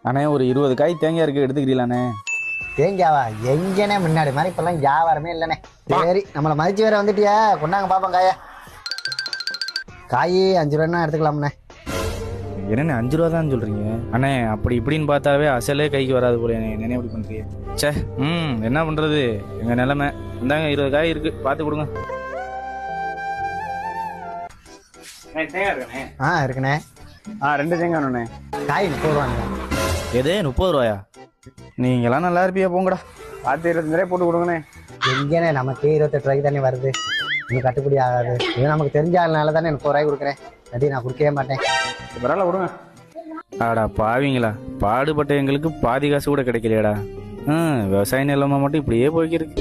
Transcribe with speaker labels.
Speaker 1: அண்ணே ஒரு 20 காய் தேங்காய் இருக்கு, எடுத்துக்கிறீங்களாண்ணே?
Speaker 2: தேங்காவா? எங்கனே முன்னாடி மாதிரி இப்பெல்லாம் வியாபாரமே இல்லைண்ணே. சரி, நம்மளை மதிச்சு வேற வந்துட்டியா? கொண்டாங்க பாப்போம் காய. காய் 5 ரூபான்னா எடுத்துக்கலாம்ண்ணே.
Speaker 1: என்னண்ணே 5 ரூபா தான் சொல்றீங்க? அண்ணே அப்படி இப்படின்னு பார்த்தாவே அசலே கைக்கு வராது போல. என்ன இப்படி பண்றீங்க? சே, என்ன பண்றது, எங்க நிலைமை. இந்தாங்க 20 காய் இருக்கு, பார்த்து கொடுங்க.
Speaker 2: இருக்குண்ணே.
Speaker 1: 2 தேங்காய் வேணுண்ணே.
Speaker 2: காய் 30 ரூபாண்ணே.
Speaker 1: எது 30 ரூபாயா? நீங்களாம் நல்லா இருப்பியா, போங்கடா. பார்த்து 25 ரூபாய் போட்டு கொடுங்கண்ணே.
Speaker 2: எங்கேண்ணே நமக்கு 28 ரூபாய்க்கு தானே வருது, இன்னும் கட்டுப்படி ஆகாது. இது நமக்கு தெரிஞ்ச ஆளுனால தானே 30 ரூபாய்க்கு கொடுக்குறேன். அடி நான் கொடுக்கவே மாட்டேன்.
Speaker 1: பரவாயில்ல கொடுங்க. ஆடா பாவீங்களா, பாடுபட்ட எங்களுக்கு பாதி காசு கூட கிடைக்கலையாடா. விவசாய நிலமா மட்டும் இப்படியே போய்க்கிருக்கு.